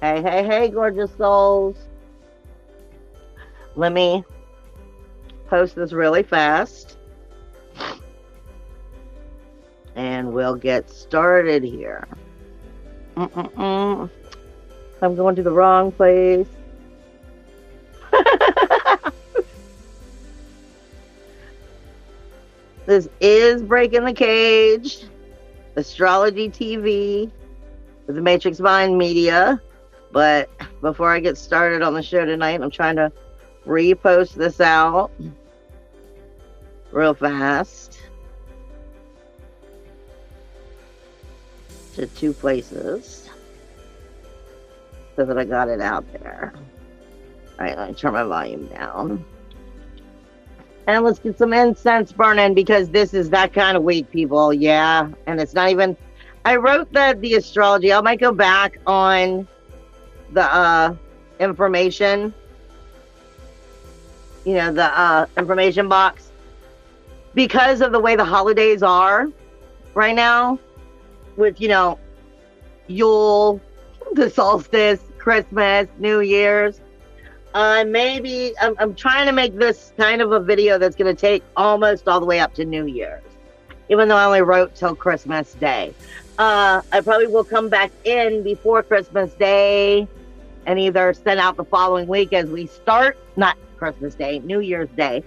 Hey, hey, hey, gorgeous souls. Let me post this really fast. And we'll get started here. I'm going to the wrong place. This is Breaking the Cage, Astrology TV, with the Matrix Mind Media. But before I get started on the show tonight, I'm trying to repost this out real fast to 2 places so that I got it out there. All right, let me turn my volume down. And let's get some incense burning, because this is that kind of week, people. Yeah, and it's not even... I wrote that the astrology... I might go back on the information, you know, the information box, because of the way the holidays are right now, with, you know, Yule, the solstice, Christmas, New Year's. Maybe I'm trying to make this kind of a video that's going to take almost all the way up to New Year's, even though I only wrote till Christmas Day. I probably will come back in before Christmas Day and either send out the following week as we start, not Christmas Day, New Year's Day,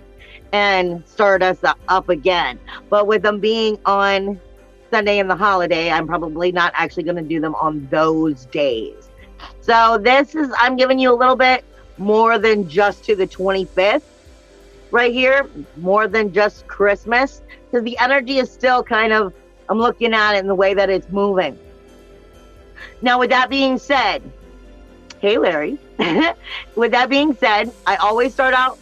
and start us up again. But with them being on Sunday and the holiday, I'm probably not actually going to do them on those days. So this is, I'm giving you a little bit more than just to the 25th right here, more than just Christmas, because the energy is still kind of, I'm looking at it in the way that it's moving. Now, with that being said, hey, Larry, with that being said, I always start out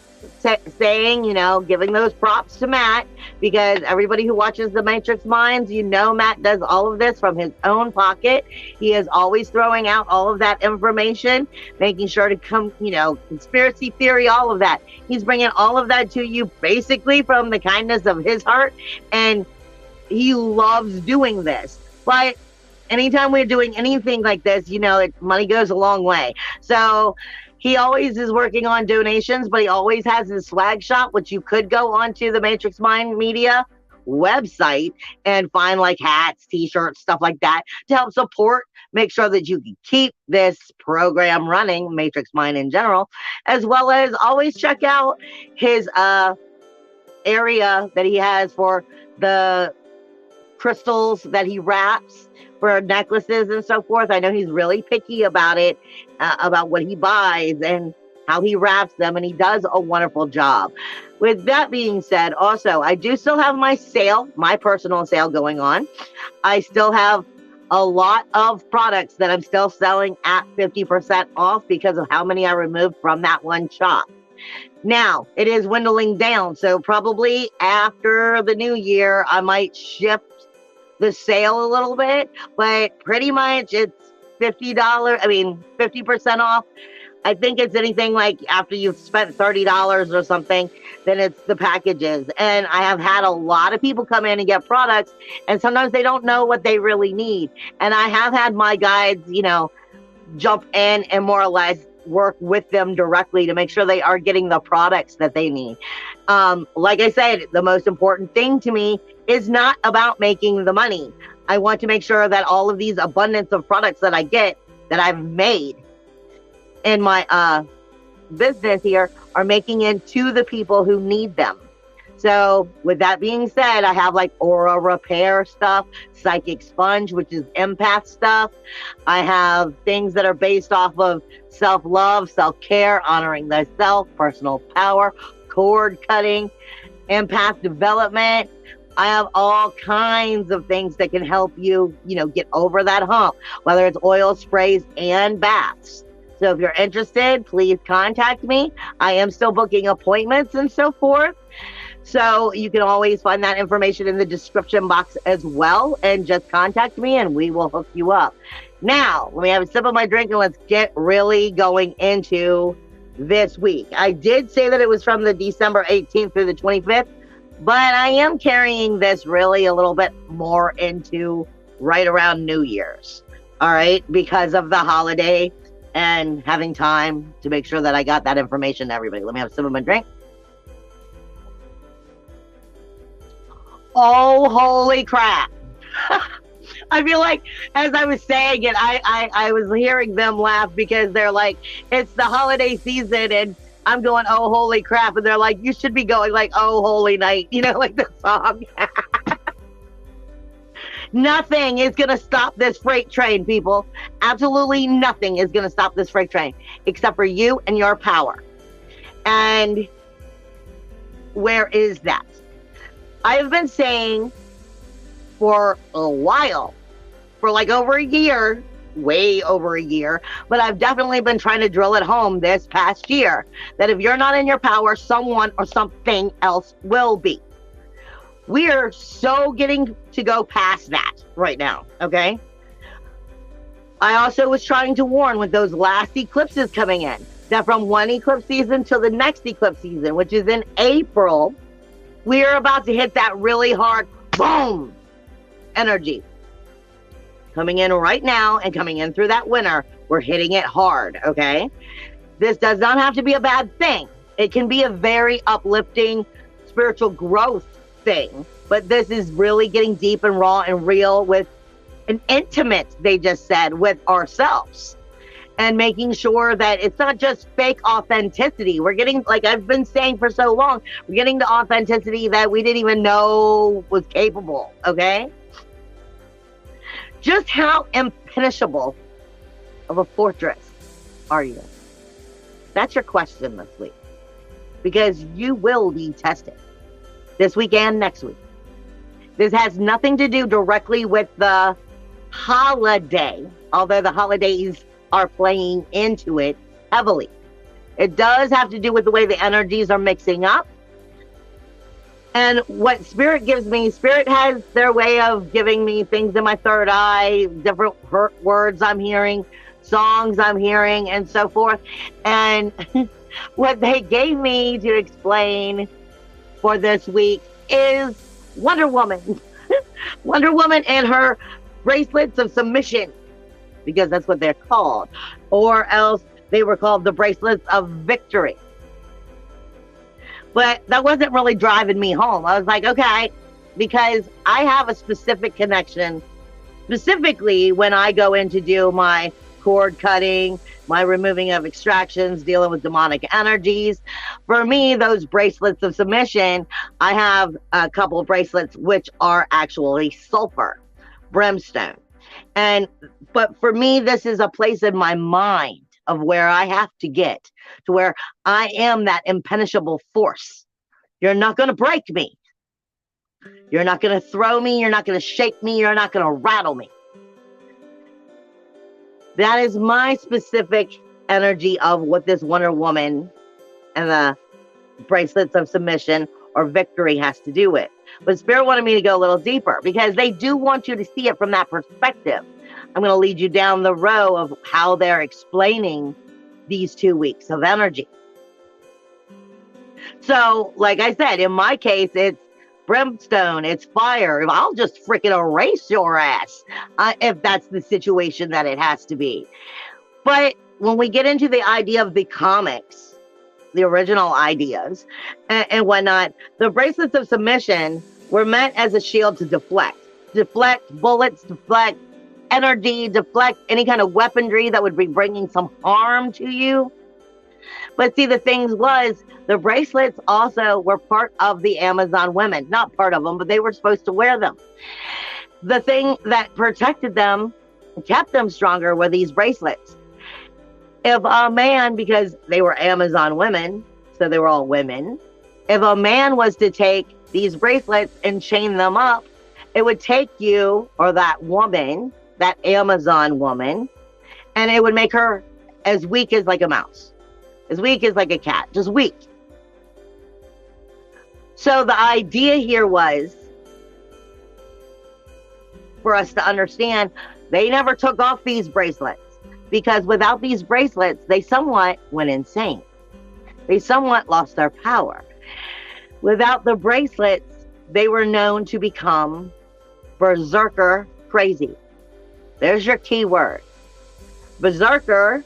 saying, you know, giving those props to Matt, because everybody who watches the Matrix Minds, you know, Matt does all of this from his own pocket. He is always throwing out all of that information, making sure to come, you know, conspiracy theory, all of that. He's bringing all of that to you basically from the kindness of his heart, and he loves doing this. But anytime we're doing anything like this, you know, money goes a long way. So he always is working on donations, but he always has his swag shop, which you could go onto the Matrix Mind Media website and find like hats, t-shirts, stuff like that to help support, make sure that you can keep this program running, Matrix Mind in general, as well as always check out his area that he has for the crystals that he wraps for necklaces and so forth. I know he's really picky about it, about what he buys and how he wraps them, and he does a wonderful job. With that being said, also, I do still have my sale, my personal sale going on. I still have a lot of products that I'm still selling at 50% off because of how many I removed from that one shop. Now, it is dwindling down, so probably after the new year, I might shift the sale a little bit, but pretty much it's $50 off. I think it's anything like after you've spent $30 or something, then it's the packages. And I have had a lot of people come in and get products, and sometimes they don't know what they really need. And I have had my guides, you know, jump in and more or less work with them directly to make sure they are getting the products that they need. Like I said, the most important thing to me is not about making the money. I want to make sure that all of these abundance of products that I get, that I've made in my business here, are making it to the people who need them. So with that being said, I have like aura repair stuff, psychic sponge, which is empath stuff. I have things that are based off of self-love, self-care, honoring thyself, personal power, cord cutting, empath development. I have all kinds of things that can help you, you know, get over that hump, whether it's oil sprays and baths. So if you're interested, please contact me. I am still booking appointments and so forth. So you can always find that information in the description box as well, and just contact me and we will hook you up. Now, let me have a sip of my drink and let's get really going into this week. I did say that it was from the December 18th through the 25th, but I am carrying this really a little bit more into right around New Year's. All right, because of the holiday and having time to make sure that I got that information to everybody. Let me have a sip of my drink. Oh, holy crap. I feel like as I was saying it, I was hearing them laugh because they're like, it's the holiday season and I'm going, oh, holy crap. And they're like, you should be going like, oh, holy night, you know, like the song. Nothing is going to stop this freight train, people. Absolutely nothing is going to stop this freight train except for you and your power. And where is that? I have been saying for a while, for like over a year, way over a year, but I've definitely been trying to drill it home this past year, that if you're not in your power, someone or something else will be. We are so getting to go past that right now, okay? I also was trying to warn with those last eclipses coming in, that from one eclipse season to the next eclipse season, which is in April, we are about to hit that really hard, boom, energy. Coming in right now and coming in through that winter, we're hitting it hard, okay? This does not have to be a bad thing. It can be a very uplifting spiritual growth thing, but this is really getting deep and raw and real with an intimate, they just said, with ourselves, and making sure that it's not just fake authenticity. We're getting, like I've been saying for so long, we're getting the authenticity that we didn't even know was capable, okay? Just how impenetrable of a fortress are you? That's your question this week, because you will be tested this week and next week. This has nothing to do directly with the holiday, although the holidays are playing into it heavily. It does have to do with the way the energies are mixing up. And what Spirit gives me, Spirit has their way of giving me things in my third eye, different words I'm hearing, songs I'm hearing, and so forth. And what they gave me to explain for this week is Wonder Woman. Wonder Woman and her bracelets of submission, because that's what they're called. Or else they were called the bracelets of victory. But that wasn't really driving me home. I was like, okay, because I have a specific connection, specifically when I go in to do my cord cutting, my removing of extractions, dealing with demonic energies. For me, those bracelets of submission, I have a couple of bracelets which are actually sulfur, brimstone. But for me, this is a place in my mind of where I have to get to where I am that impenetrable force. You're not going to break me. You're not going to throw me. You're not going to shake me. You're not going to rattle me. That is my specific energy of what this Wonder Woman and the bracelets of submission or victory has to do with. But Spirit wanted me to go a little deeper because they do want you to see it from that perspective. I'm going to lead you down the row of how they're explaining these 2 weeks of energy. So, like I said, in my case, it's brimstone, it's fire. I'll just freaking erase your ass if that's the situation that it has to be. But when we get into the idea of the comics, the original ideas and whatnot, the bracelets of submission were meant as a shield to deflect bullets, deflect energy, deflect any kind of weaponry that would be bringing some harm to you. But see, the thing was, the bracelets also were part of the Amazon women. Not part of them, but they were supposed to wear them. The thing that protected them, kept them stronger, were these bracelets. If a man, because they were Amazon women, so they were all women, if a man was to take these bracelets and chain them up, it would take you, or that woman, that Amazon woman, and it would make her as weak as like a mouse, as weak as like a cat, just weak. So the idea here was for us to understand they never took off these bracelets, because without these bracelets, they somewhat went insane. They somewhat lost their power. Without the bracelets, they were known to become berserker crazy. There's your key word. Berserker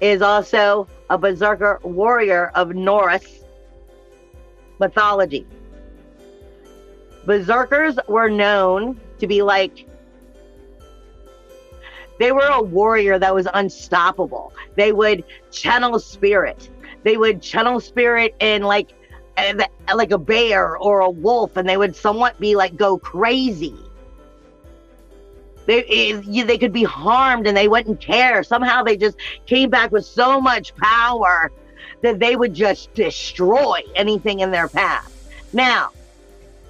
is also a berserker warrior of Norse mythology. Berserkers were known to be like, they were a warrior that was unstoppable. They would channel spirit. They would channel spirit in like a bear or a wolf, and they would somewhat be like go crazy. They could be harmed and they wouldn't care. Somehow they just came back with so much power that they would just destroy anything in their path. Now,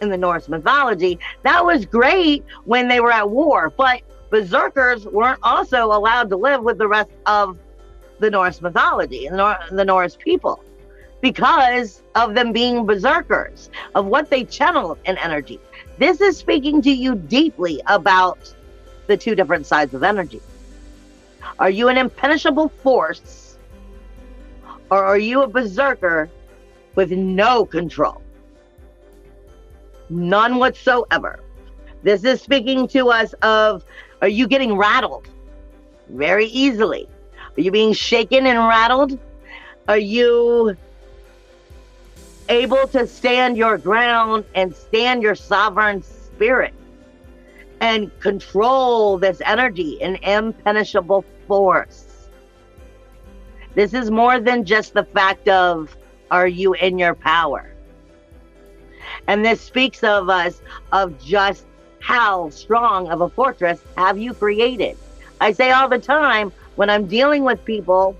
in the Norse mythology, that was great when they were at war, but berserkers weren't also allowed to live with the rest of the Norse mythology, the Norse people, because of them being berserkers, of what they channel in energy. This is speaking to you deeply about the two different sides of energy. Are you an impenetrable force, or are you a berserker with no control? None whatsoever. This is speaking to us of, are you getting rattled very easily? Are you being shaken and rattled? Are you able to stand your ground and stand your sovereign spirit and control this energy, an impenetrable force? This is more than just the fact of, are you in your power? And this speaks of us, of just how strong of a fortress have you created. I say all the time when I'm dealing with people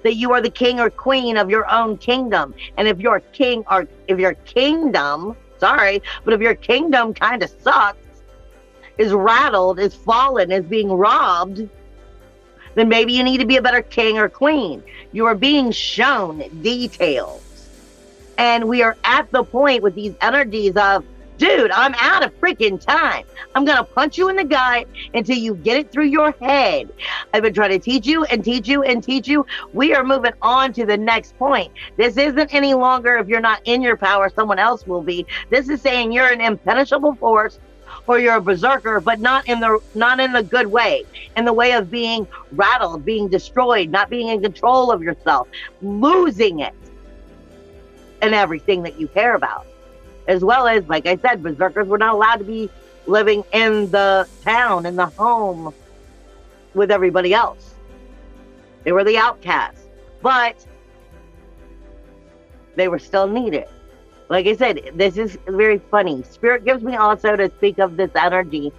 that you are the king or queen of your own kingdom. And if your king or if your kingdom, sorry, but if your kingdom kind of sucks, is rattled, is fallen, is being robbed, then maybe you need to be a better king or queen. You are being shown details. And we are at the point with these energies of, dude, I'm out of freaking time. I'm going to punch you in the gut until you get it through your head. I've been trying to teach you and teach you and teach you. We are moving on to the next point. This isn't any longer, if you're not in your power, someone else will be. This is saying you're an impenetrable force, or you're a berserker, but not in the good way, in the way of being rattled, being destroyed, not being in control of yourself, losing it and everything that you care about. As well as, like I said, berserkers were not allowed to be living in the town, in the home with everybody else. They were the outcasts, but they were still needed. Like I said, this is very funny. Spirit gives me also to speak of this energy.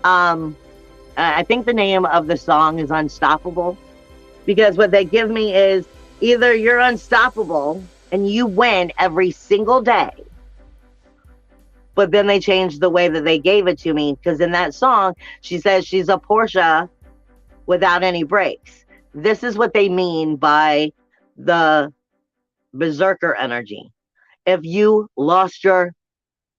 I think the name of the song is Unstoppable, because what they give me is either you're unstoppable and you win every single day, but then they changed the way that they gave it to me, because in that song, she says she's a Porsche without any brakes. This is what they mean by the berserker energy. If you lost your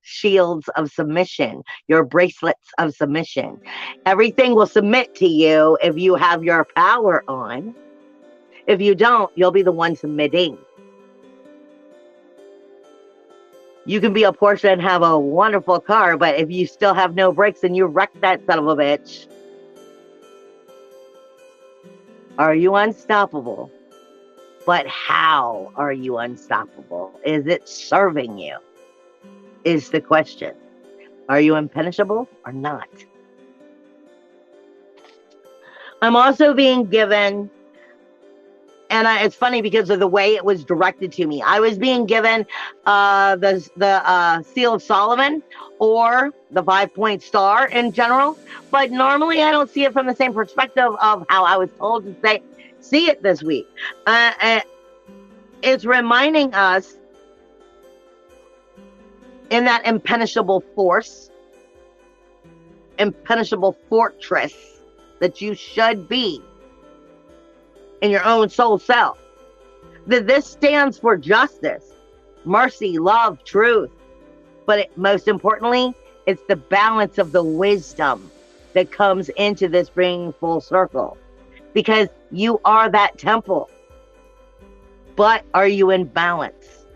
shields of submission, your bracelets of submission, everything will submit to you if you have your power on. If you don't, you'll be the one submitting. You can be a Porsche and have a wonderful car, but if you still have no brakes and you wreck that son of a bitch, are you unstoppable? But how are you unstoppable? Is it serving you? Is the question. Are you impenetrable or not? I'm also being given, and it's funny because of the way it was directed to me. I was being given the Seal of Solomon, or the 5-point star in general, but normally I don't see it from the same perspective of how I was told to see it this week. It's reminding us in that impenetrable force, impenetrable fortress that you should be in your own soul self, that this stands for justice, mercy, love, truth. But most importantly, it's the balance of the wisdom that comes into this bringing full circle, because you are that temple. But are you in balance?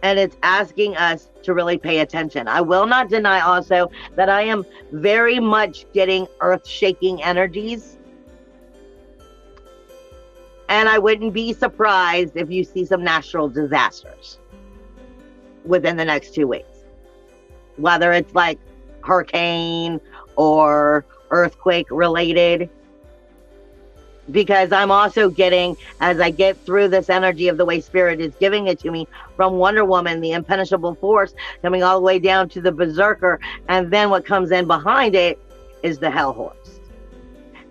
And it's asking us to really pay attention. I will not deny also that I am very much getting earth-shaking energies And I wouldn't be surprised if you see some natural disasters within the next 2 weeks. Whether it's like hurricane or earthquake related. Because I'm also getting, as I get through this energy of the way Spirit is giving it to me, from Wonder Woman, the impenetrable force, coming all the way down to the Berserker. And then what comes in behind it is the Hell Horse.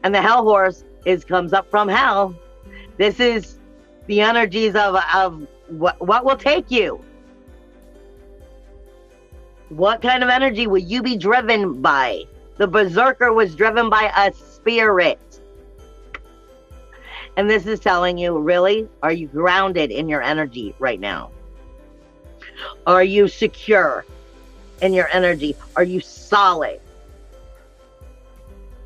And the Hell Horse comes up from hell. This is the energies of what will take you. What kind of energy will you be driven by? The Berserker was driven by a spirit. And this is telling you, really, are you grounded in your energy right now? Are you secure in your energy? Are you solid?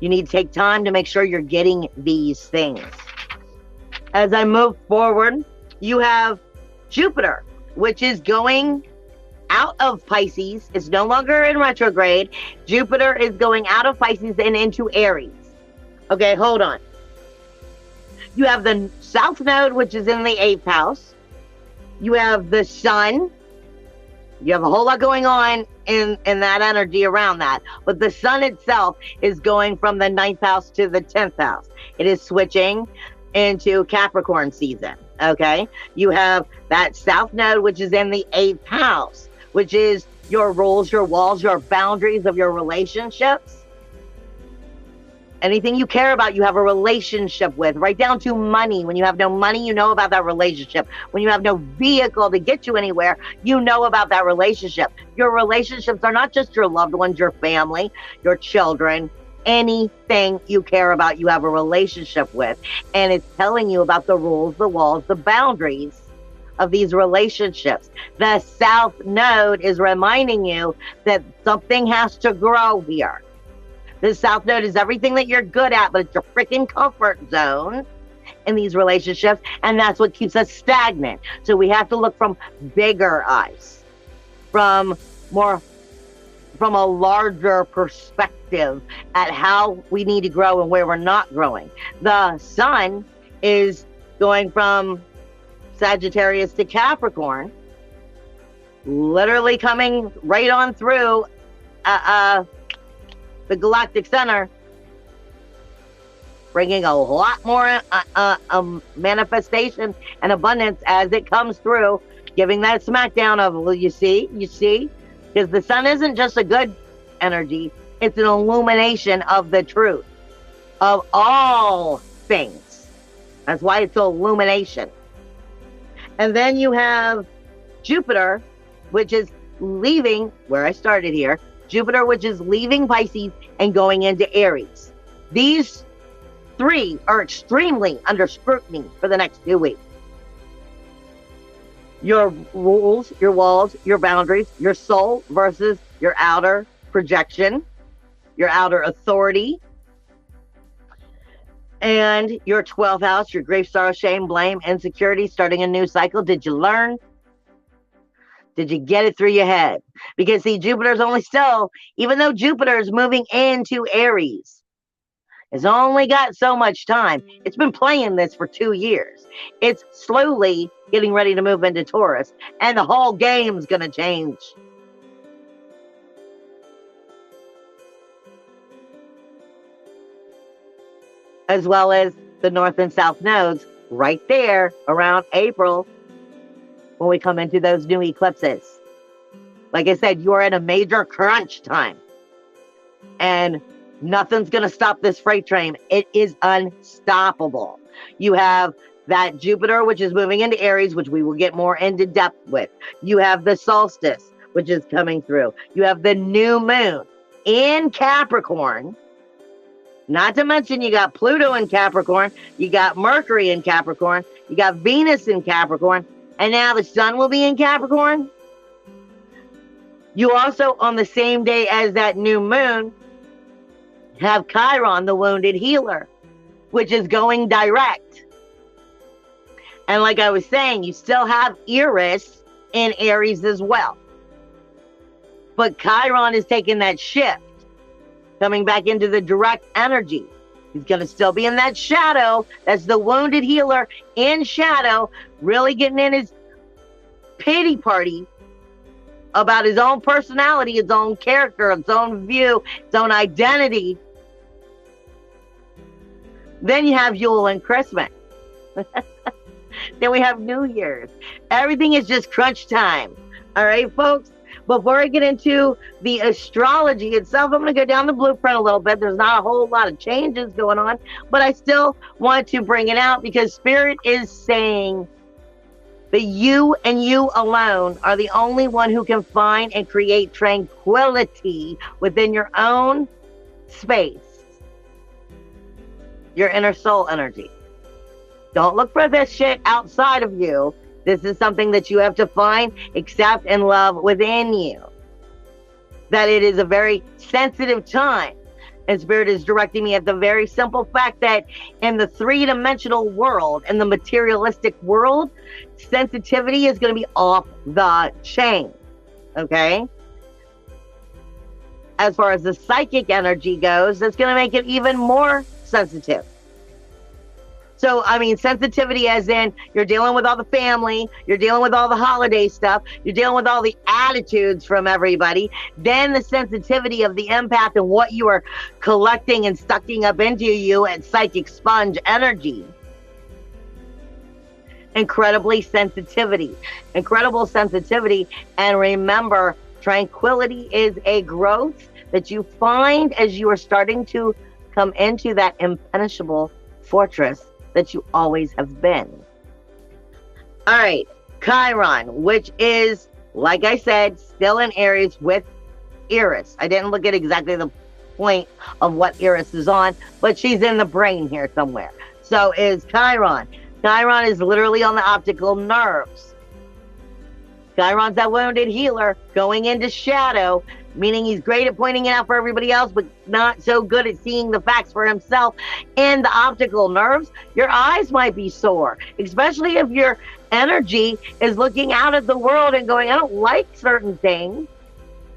You need to take time to make sure you're getting these things. As I move forward, you have Jupiter, which is going out of Pisces. It's no longer in retrograde. Jupiter is going out of Pisces and into Aries. Okay, hold on. You have the South Node, which is in the 8th house. You have the Sun. You have a whole lot going on in that energy around that. But the Sun itself is going from the 9th house to the 10th house. It is switching into Capricorn season. Okay? You have that South Node, which is in the 8th house, which is your rules, your walls, your boundaries of your relationships. Anything you care about, you have a relationship with, right down to money. When you have no money, you know about that relationship. When you have no vehicle to get you anywhere, you know about that relationship. Your relationships are not just your loved ones, your family, your children, anything you care about, you have a relationship with. And it's telling you about the rules, the walls, the boundaries of these relationships. The South Node is reminding you that something has to grow here. The South Node is everything that you're good at, but it's your freaking comfort zone in these relationships, and that's what keeps us stagnant. So we have to look from bigger eyes, from a larger perspective at how we need to grow and where we're not growing. The Sun is going from Sagittarius to Capricorn, literally coming right on through the galactic center, bringing a lot more manifestation and abundance as it comes through, giving that smackdown of, well, you see, because the Sun isn't just a good energy, it's an illumination of the truth of all things. That's why it's an illumination. And then you have Jupiter, which is leaving where I started here. Jupiter, which is leaving Pisces and going into Aries. These three are extremely under scrutiny for the next 2 weeks. Your rules, your walls, your boundaries, your soul versus your outer projection, your outer authority, and your 12th house, your grief, sorrow, shame, blame, insecurity, starting a new cycle. Did you learn? Did you get it through your head? Because see, Jupiter's only still, even though Jupiter is moving into Aries, it's only got so much time. It's been playing this for 2 years. It's slowly getting ready to move into Taurus, and the whole game's going to change. As well as the North and South nodes right there around April, when we come into those new eclipses. Like I said, you're in a major crunch time. And nothing's going to stop this freight train. It is unstoppable. You have that Jupiter, which is moving into Aries, which we will get more into depth with. You have the solstice, which is coming through. You have the new moon in Capricorn. Not to mention you got Pluto in Capricorn. You got Mercury in Capricorn. You got Venus in Capricorn. And now the Sun will be in Capricorn. You also, on the same day as that new moon, have Chiron, the wounded healer, which is going direct. And like I was saying, you still have Eris in Aries as well. But Chiron is taking that shift, coming back into the direct energy. He's going to still be in that shadow. That's the wounded healer in shadow, really getting in his pity party about his own personality, his own character, his own view, his own identity. Then you have Yule and Christmas. Then we have New Year's. Everything is just crunch time. All right, folks? Before I get into the astrology itself, I'm going to go down the blueprint a little bit. There's not a whole lot of changes going on, but I still want to bring it out because Spirit is saying that you and you alone are the only one who can find and create tranquility within your own space, your inner soul energy. Don't look for this shit outside of you. This is something that you have to find, accept, and love within you. That it is a very sensitive time. And Spirit is directing me at the very simple fact that in the three-dimensional world, in the materialistic world, sensitivity is going to be off the chain. Okay? As far as the psychic energy goes, that's going to make it even more sensitive. So, I mean, sensitivity as in you're dealing with all the family, you're dealing with all the holiday stuff, you're dealing with all the attitudes from everybody, then the sensitivity of the empath and what you are collecting and sucking up into you and psychic sponge energy. Incredible sensitivity. And remember, tranquility is a growth that you find as you are starting to come into that impenetrable fortress that you always have been. All right, Chiron, which is, like I said, still in Aries with Eris. I didn't look at exactly the point of what Eris is on, but she's in the brain here somewhere. So is Chiron. Chiron is literally on the optical nerves. Chiron's that wounded healer going into shadow, meaning he's great at pointing it out for everybody else, but not so good at seeing the facts for himself. And the optical nerves, your eyes might be sore, especially if your energy is looking out at the world and going, I don't like certain things.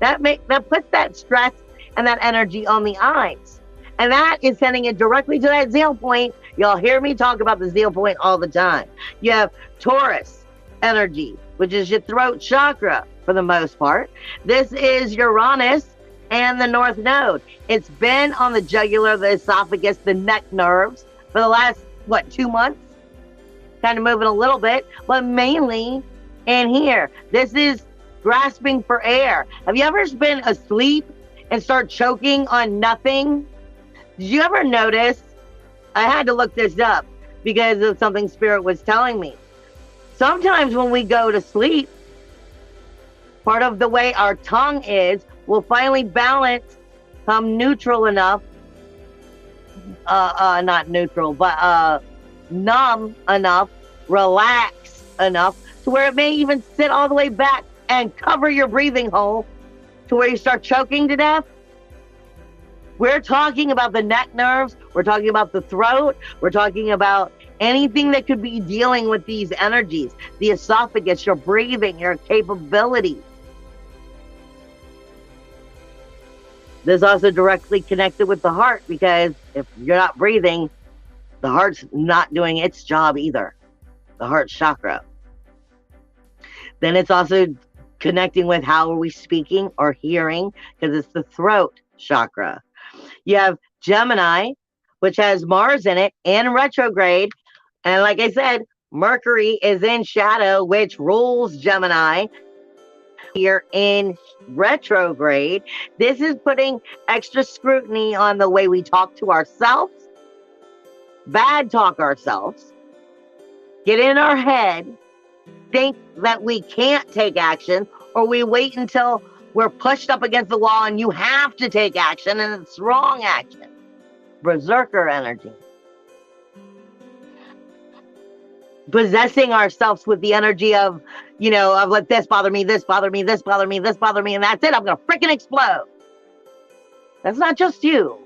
That puts that stress and that energy on the eyes. And that is sending it directly to that zeal point. Y'all hear me talk about the zeal point all the time. You have Taurus energy, which is your throat chakra for the most part. This is Uranus and the North Node. It's been on the jugular, the esophagus, the neck nerves for the last, 2 months? Kind of moving a little bit, but mainly in here. This is grasping for air. Have you ever been asleep and start choking on nothing? Did you ever notice? I had to look this up because of something Spirit was telling me. Sometimes when we go to sleep, part of the way our tongue is, will finally balance, come neutral enough, not neutral, but numb enough, relax enough, to where it may even sit all the way back and cover your breathing hole to where you start choking to death. We're talking about the neck nerves, we're talking about the throat, we're talking about anything that could be dealing with these energies, the esophagus, your breathing, your capability. This is also directly connected with the heart, because if you're not breathing, the heart's not doing its job either. The heart chakra. Then it's also connecting with how are we speaking or hearing, because it's the throat chakra. You have Gemini, which has Mars in it and retrograde. And like I said, Mercury is in shadow, which rules Gemini. Here in retrograde, this is putting extra scrutiny on the way we talk to ourselves, bad talk ourselves, get in our head, think that we can't take action, or we wait until we're pushed up against the wall and you have to take action and it's wrong action. Berserker energy. Possessing ourselves with the energy of, of let this bother me, this bother me, this bother me, this bother me, and that's it. I'm going to freaking explode. That's not just you.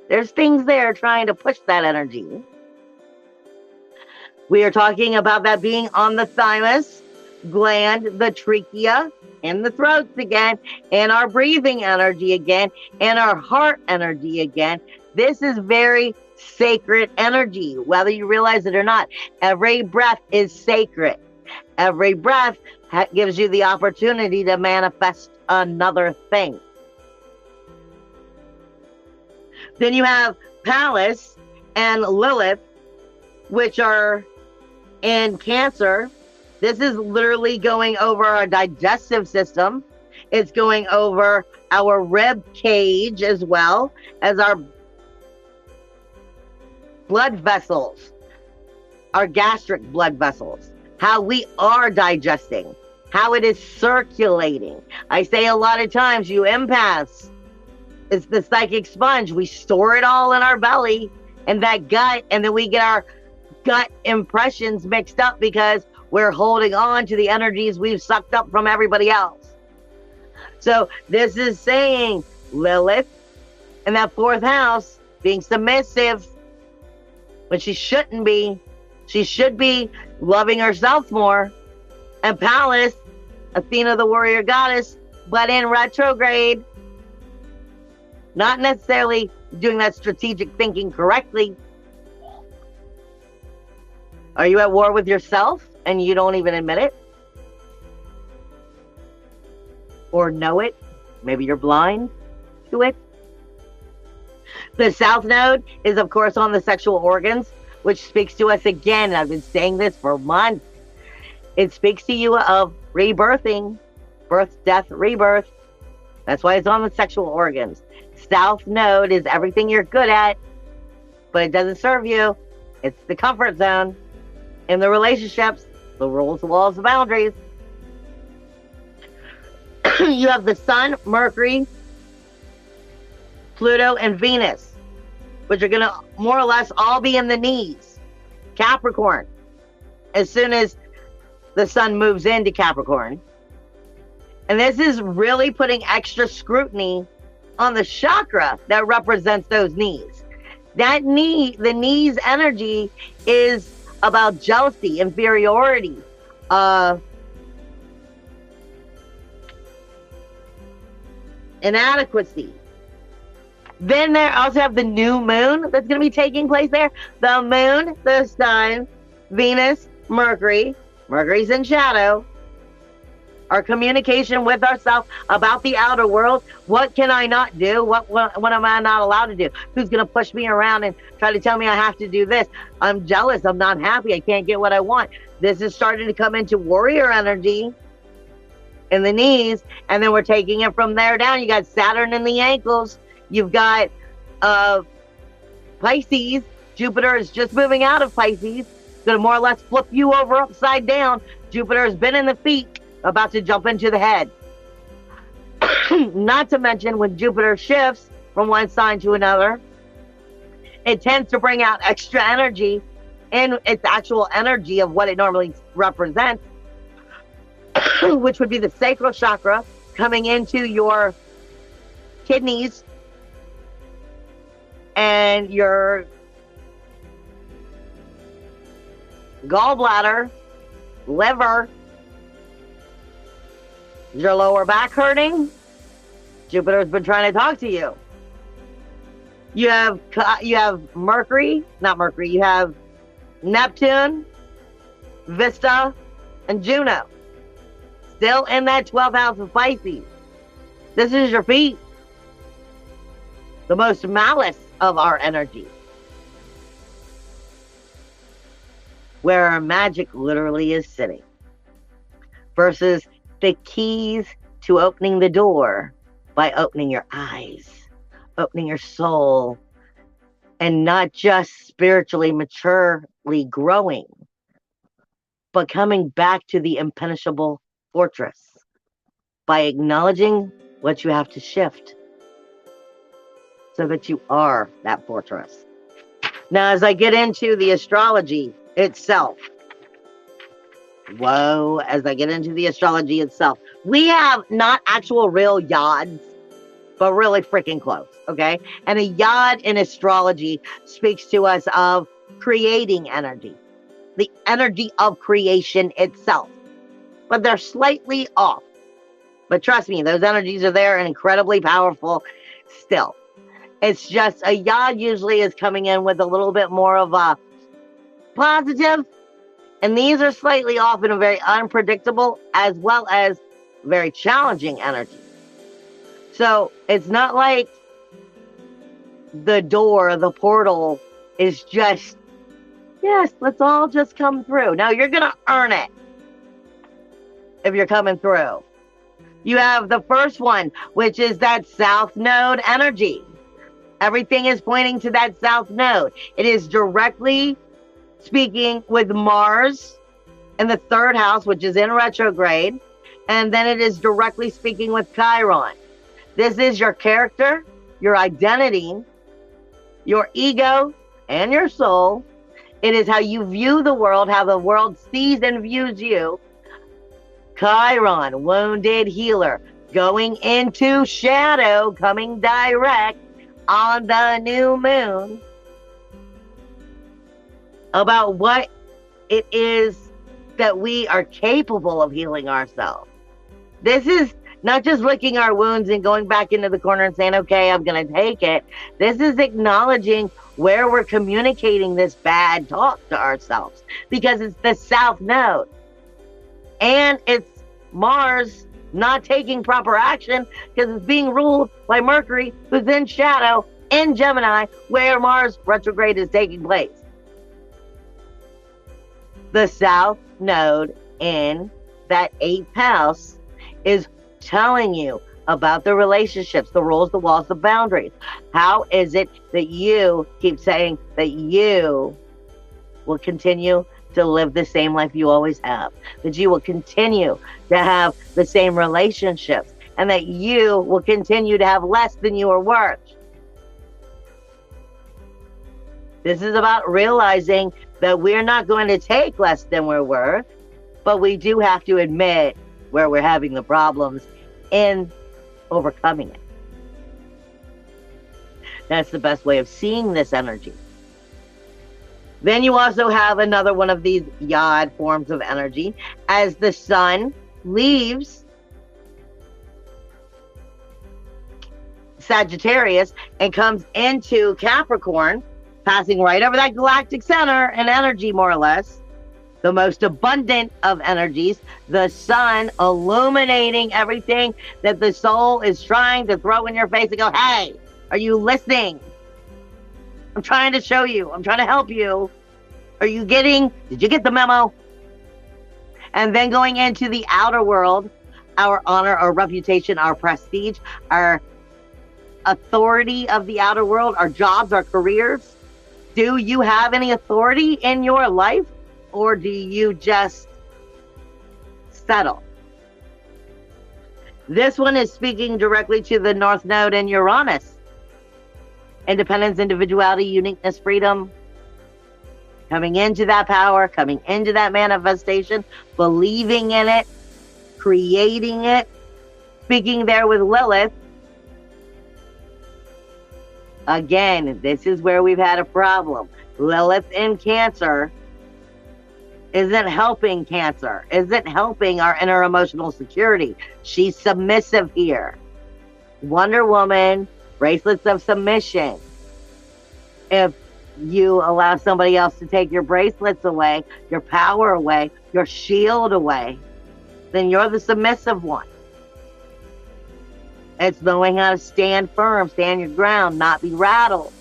There's things there trying to push that energy. We are talking about that being on the thymus gland, the trachea, in the throats again, and our breathing energy again, and our heart energy again. This is very sacred energy, whether you realize it or not. Every breath is sacred. Every breath gives you the opportunity to manifest another thing. Then you have Pallas and Lilith, which are in Cancer. This is literally going over our digestive system. It's going over our rib cage as well as our blood vessels, our gastric blood vessels, how we are digesting, how it is circulating. I say a lot of times, you empaths, it's the psychic sponge. We store it all in our belly and that gut, and then we get our gut impressions mixed up because we're holding on to the energies we've sucked up from everybody else. So this is saying Lilith in that 4th house being submissive when she shouldn't be. She should be loving herself more. And Pallas, Athena the warrior goddess, but in retrograde, not necessarily doing that strategic thinking correctly. Are you at war with yourself and you don't even admit it? Or know it? Maybe you're blind to it. The South Node is, of course, on the sexual organs, which speaks to us again. I've been saying this for months. It speaks to you of rebirthing, birth, death, rebirth. That's why it's on the sexual organs. South Node is everything you're good at, but it doesn't serve you. It's the comfort zone in the relationships, the rules, the walls, the boundaries. You have the Sun, Mercury, Pluto, and Venus, which are going to more or less all be in the knees. Capricorn, as soon as the Sun moves into Capricorn. And this is really putting extra scrutiny on the chakra that represents those knees. That knee, the knees energy is about jealousy, inferiority, inadequacy. Then there also have the new moon that's going to be taking place there. The moon, the sun, Venus, Mercury. Mercury's in shadow. Our communication with ourselves about the outer world. What can I not do? What am I not allowed to do? Who's going to push me around and try to tell me I have to do this? I'm jealous. I'm not happy. I can't get what I want. This is starting to come into warrior energy in the knees. And then we're taking it from there down. You got Saturn in the ankles. You've got Pisces. Jupiter is just moving out of Pisces. It's going to more or less flip you over upside down. Jupiter has been in the feet, about to jump into the head. Not to mention when Jupiter shifts from one sign to another, it tends to bring out extra energy in its actual energy of what it normally represents, which would be the sacral chakra coming into your kidneys and your gallbladder, liver. Is your lower back hurting? Jupiter's been trying to talk to you. You have Mercury, not Mercury, you have Neptune, Vesta, and Juno. Still in that 12th house of Pisces. This is your feet. The most malice of our energy. Where our magic literally is sitting. Versus the keys to opening the door by opening your eyes, opening your soul, and not just spiritually, maturely growing, but coming back to the impenetrable fortress by acknowledging what you have to shift so that you are that fortress. Now, as I get into the astrology itself, as I get into the astrology itself, we have not actual real yods, but really freaking close, okay? And a yod in astrology speaks to us of creating energy, the energy of creation itself. But they're slightly off. But trust me, those energies are there and incredibly powerful still. It's just a yod usually is coming in with a little bit more of a positive, and these are slightly often a very unpredictable as well as very challenging energy. So it's not like the door, the portal is just, yes, let's all just come through. Now you're going to earn it if you're coming through. You have the first one, which is that south node energy. Everything is pointing to that south node. It is directly speaking with Mars in the third house, which is in retrograde. And then it is directly speaking with Chiron. This is your character, your identity, your ego, and your soul. It is how you view the world, how the world sees and views you. Chiron, wounded healer, going into shadow, coming direct on the new moon about what it is that we are capable of healing ourselves. This is not just licking our wounds and going back into the corner and saying, okay, I'm going to take it. This is acknowledging where we're communicating this bad talk to ourselves, because it's the south node. And it's Mars not taking proper action because it's being ruled by Mercury, who's in shadow in Gemini, where Mars retrograde is taking place. The south node in that 8th house is telling you about the relationships, the rules, the walls, the boundaries. How is it that you keep saying that you will continue to live the same life you always have, that you will continue to have the same relationships, and that you will continue to have less than you are worth? This is about realizing that we're not going to take less than we're worth, but we do have to admit where we're having the problems in overcoming it. That's the best way of seeing this energy. Then you also have another one of these yod forms of energy as the sun leaves Sagittarius and comes into Capricorn, passing right over that galactic center and energy, more or less. The most abundant of energies, the sun illuminating everything that the soul is trying to throw in your face and go, hey, are you listening? I'm trying to show you. I'm trying to help you. Did you get the memo? And then going into the outer world, our honor, our reputation, our prestige, our authority of the outer world, our jobs, our careers. Do you have any authority in your life, or do you just settle? This one is speaking directly to the North Node in Uranus. Independence, individuality, uniqueness, freedom. Coming into that power, coming into that manifestation, believing in it, creating it. Speaking there with Lilith. Again, this is where we've had a problem. Lilith in Cancer isn't helping Cancer, isn't helping our inner emotional security. She's submissive here. Wonder Woman, bracelets of submission. If you allow somebody else to take your bracelets away, your power away, your shield away, then you're the submissive one. It's knowing how to stand firm, stand your ground, not be rattled.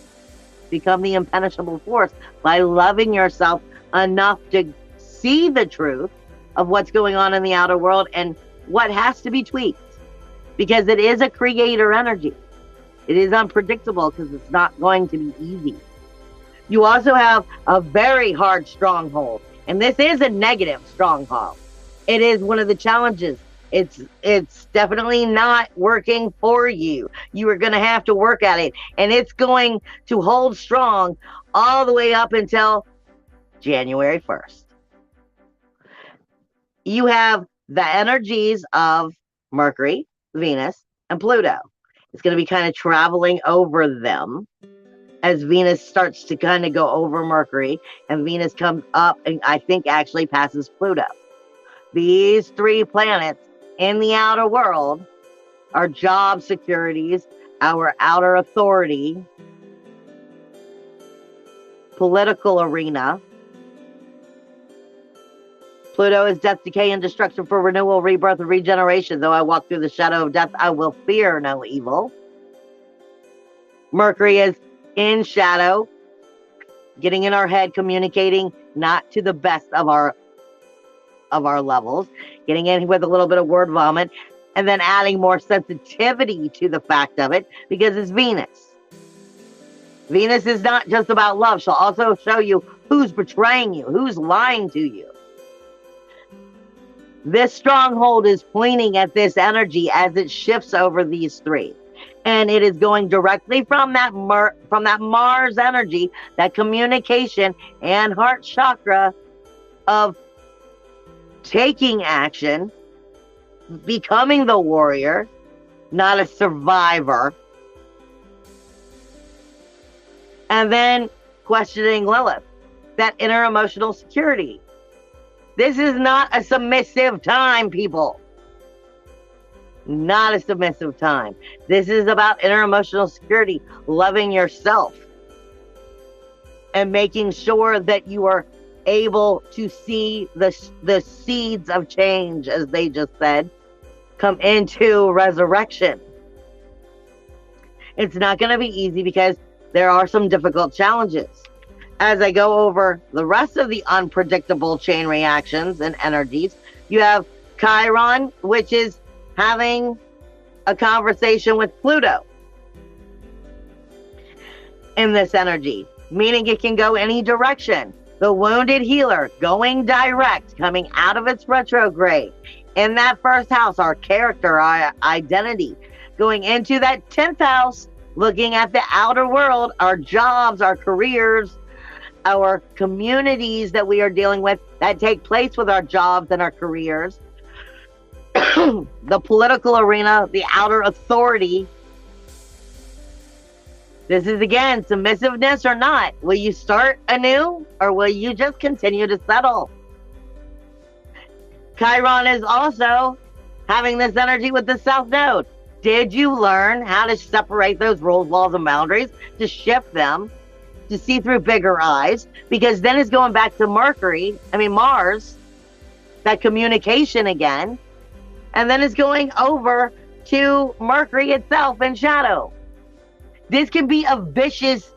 Become the impenetrable force by loving yourself enough to see the truth of what's going on in the outer world and what has to be tweaked. Because it is a creator energy. It is unpredictable because it's not going to be easy. You also have a very hard stronghold. And this is a negative stronghold. It is one of the challenges. It's definitely not working for you. You are going to have to work at it. And it's going to hold strong all the way up until January 1st. You have the energies of Mercury, Venus, and Pluto. It's going to be kind of traveling over them as Venus starts to kind of go over Mercury, and Venus comes up and I think actually passes Pluto. These three planets in the outer world are job securities our outer authority, political arena. Pluto is death, decay, and destruction for renewal, rebirth, and regeneration. Though I walk through the shadow of death, I will fear no evil. Mercury is in shadow, getting in our head, communicating not to the best of our levels, getting in with a little bit of word vomit, and then adding more sensitivity to the fact of it because it's Venus. Venus is not just about love. She'll also show you who's betraying you, who's lying to you. This stronghold is pointing at this energy as it shifts over these three. And it is going directly from that Mars energy, that communication and heart chakra of taking action, becoming the warrior, not a survivor. And then questioning Lilith, that inner emotional security. This is not a submissive time, people. Not a submissive time. This is about inner emotional security, loving yourself, and making sure that you are able to see the seeds of change, as they just said, come into resurrection. It's not going to be easy because there are some difficult challenges. As I go over the rest of the unpredictable chain reactions and energies, you have Chiron, which is having a conversation with Pluto in this energy, meaning it can go any direction. The wounded healer going direct, coming out of its retrograde. In that first house, our character, our identity, going into that 10th house, looking at the outer world, our jobs, our careers, our communities that we are dealing with that take place with our jobs and our careers. The political arena, the outer authority. This is, again, submissiveness or not. Will you start anew or will you just continue to settle? Chiron is also having this energy with the South Node. Did you learn how to separate those rules, laws, and boundaries, to shift them, to see through bigger eyes? Because then it's going back to Mars, that communication again. And then it's going over to Mercury itself in shadow. This can be a vicious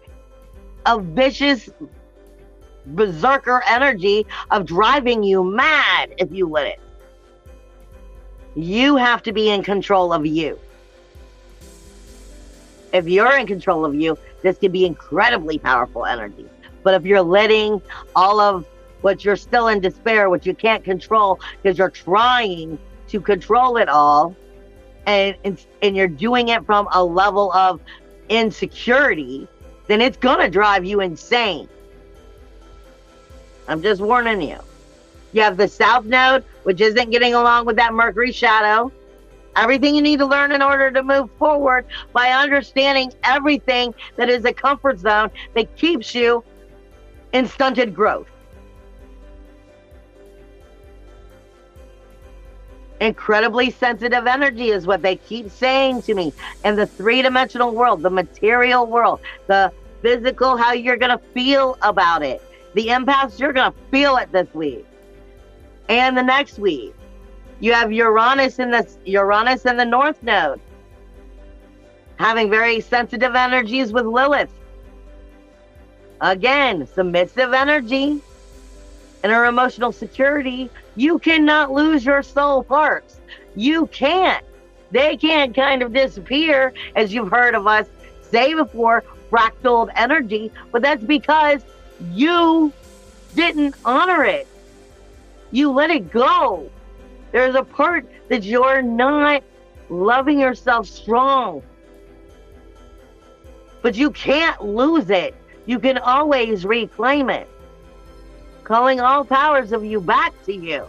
berserker energy of driving you mad if you let it. You have to be in control of you. If you're in control of you, this can be incredibly powerful energy. But if you're letting all of what you're still in despair, what you can't control, because you're trying to control it all, and you're doing it from a level of insecurity, then it's gonna drive you insane. I'm just warning you. You have the South Node, which isn't getting along with that Mercury shadow. Everything you need to learn in order to move forward by understanding everything that is a comfort zone that keeps you in stunted growth. Incredibly sensitive energy is what they keep saying to me. And the three-dimensional world, the material world, the physical, how you're going to feel about it. The empaths, you're going to feel it this week. And the next week. You have Uranus in the North Node, having very sensitive energies with Lilith. Again, submissive energy, inner emotional security. You cannot lose your soul parts. You can't. They can't kind of disappear, as you've heard of us say before, fractaled energy, but that's because you didn't honor it. You let it go. There's a part that you're not loving yourself strong. But you can't lose it. You can always reclaim it. Calling all powers of you back to you.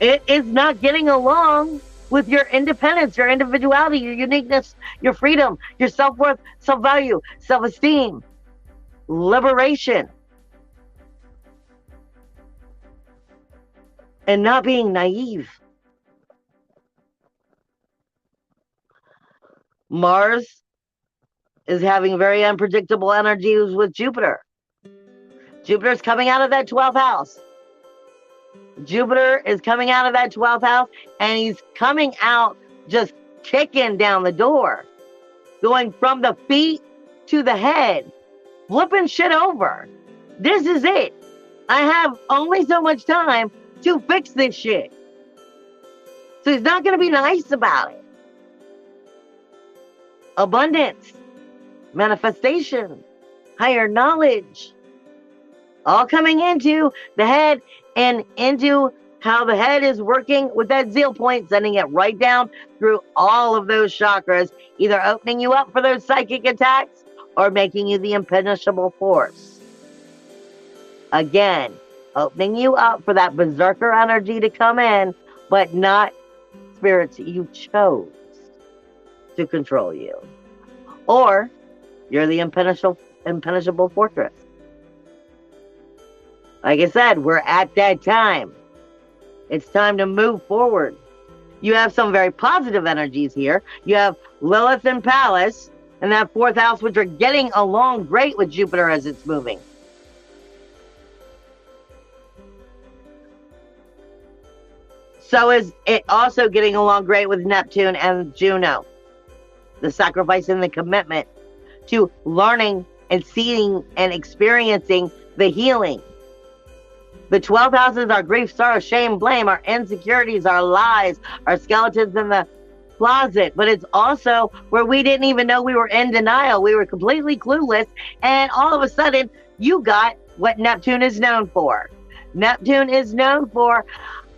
It is not getting along with your independence, your individuality, your uniqueness, your freedom, your self-worth, self-value, self-esteem, liberation. And not being naive. Mars is having very unpredictable energies with Jupiter. Jupiter's coming out of that 12th house. Jupiter is coming out of that 12th house, and he's coming out just kicking down the door, going from the feet to the head, flipping shit over. This is it. I have only so much time to fix this shit. So he's not going to be nice about it. Abundance, manifestation, higher knowledge, all coming into the head and into how the head is working with that zeal point, sending it right down through all of those chakras, either opening you up for those psychic attacks or making you the impenetrable force. Again, opening you up for that berserker energy to come in, but not spirits you chose to control you. Or you're the impenetrable fortress. Like I said, we're at that time. It's time to move forward. You have some very positive energies here. You have Lilith and Pallas in that 4th house, which are getting along great with Jupiter as it's moving. So is it also getting along great with Neptune and Juno. The sacrifice and the commitment to learning and seeing and experiencing the healing. The 12th house is our grief, sorrow, shame, blame, our insecurities, our lies, our skeletons in the closet. But it's also where we didn't even know we were in denial. We were completely clueless. And all of a sudden, you got what Neptune is known for. Neptune is known for,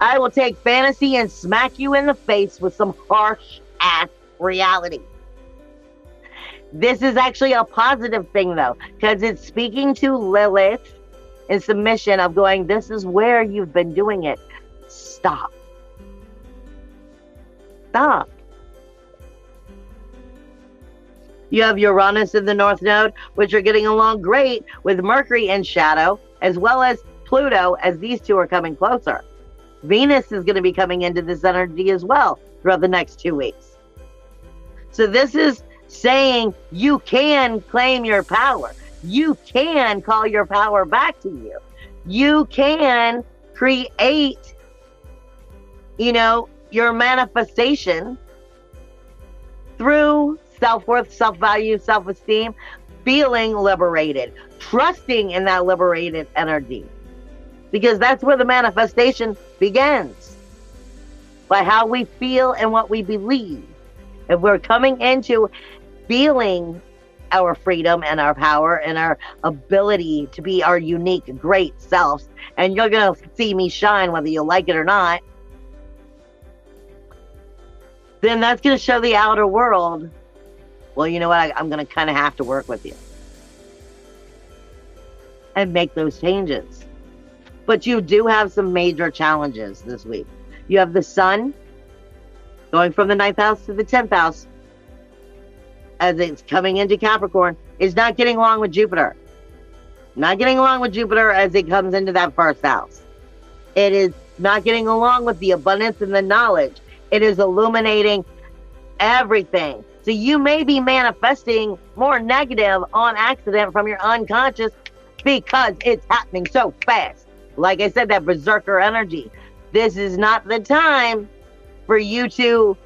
I will take fantasy and smack you in the face with some harsh-ass reality. This is actually a positive thing, though, because it's speaking to Lilith in submission of going, this is where you've been doing it. Stop. Stop. You have Uranus in the North Node, which are getting along great with Mercury in shadow, as well as Pluto, as these two are coming closer. Venus is going to be coming into this energy as well throughout the next 2 weeks. So this is saying you can claim your power. You can call your power back to you. You can create, your manifestation through self-worth, self-value, self-esteem, feeling liberated, trusting in that liberated energy. Because that's where the manifestation begins. By how we feel and what we believe. If we're coming into feeling our freedom and our power and our ability to be our unique, great selves, and you're going to see me shine whether you like it or not, then that's going to show the outer world, well, you know what, I'm going to kind of have to work with you and make those changes. But you do have some major challenges this week. You have the sun going from the 9th house to the 10th house as it's coming into Capricorn, is not getting along with Jupiter. Not getting along with Jupiter as it comes into that 1st house. It is not getting along with the abundance and the knowledge. It is illuminating everything. So you may be manifesting more negative on accident from your unconscious because it's happening so fast. Like I said, that berserker energy. This is not the time for you to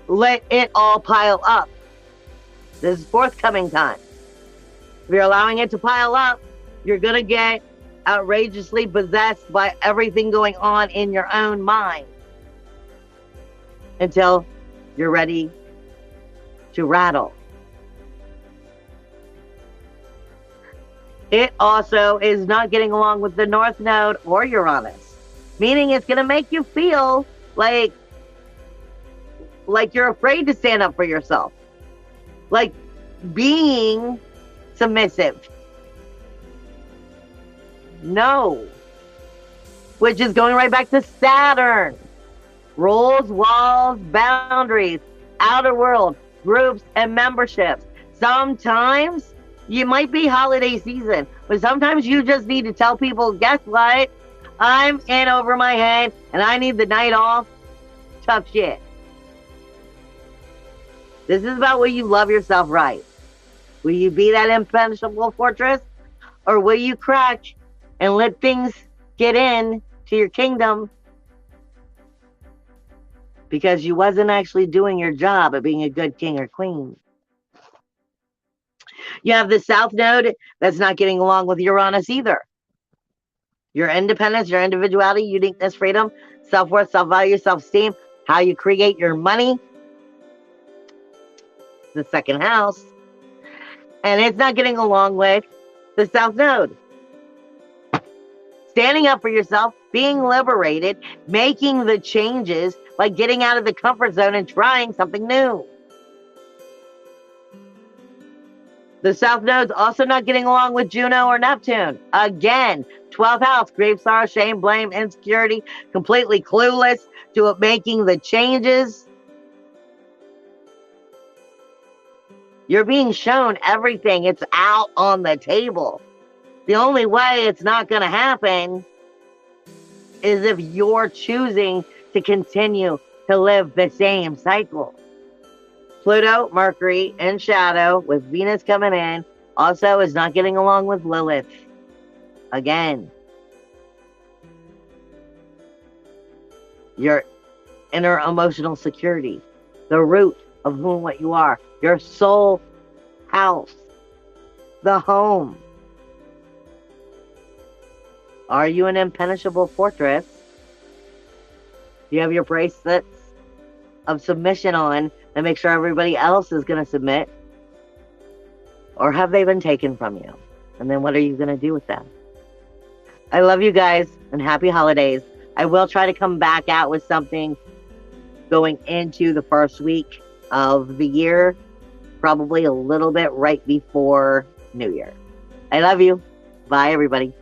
let it all pile up. This is forthcoming time. If you're allowing it to pile up, you're going to get outrageously possessed by everything going on in your own mind until you're ready to rattle. It also is not getting along with the North Node or Uranus, meaning it's going to make you feel like you're afraid to stand up for yourself. Like being submissive. No. Which is going right back to Saturn. Rules, walls, boundaries, outer world, groups, and memberships. Sometimes you might be holiday season, but sometimes you just need to tell people, guess what? I'm in over my head and I need the night off. Tough shit. This is about will you love yourself right? Will you be that impenetrable fortress? Or will you crack and let things get in to your kingdom because you wasn't actually doing your job of being a good king or queen? You have the South Node that's not getting along with Uranus either. Your independence, your individuality, uniqueness, freedom, self-worth, self-value, self-esteem, how you create your money, the second house. And it's not getting along with the South Node. Standing up for yourself, being liberated, making the changes, like getting out of the comfort zone and trying something new. The South Node's also not getting along with Juno or Neptune. Again, 12th house, grief, sorrow, shame, blame, insecurity, completely clueless to making the changes. You're being shown everything. It's out on the table. The only way it's not going to happen is if you're choosing to continue to live the same cycle. Pluto, Mercury, in shadow with Venus coming in, also is not getting along with Lilith. Again, your inner emotional security, the root of who and what you are, your soul house, the home. Are you an impenetrable fortress? Do you have your bracelets of submission on and make sure everybody else is going to submit? Or have they been taken from you? And then what are you going to do with them? I love you guys and happy holidays. I will try to come back out with something going into the first week of the year, probably a little bit right before New Year. I love you. Bye, everybody.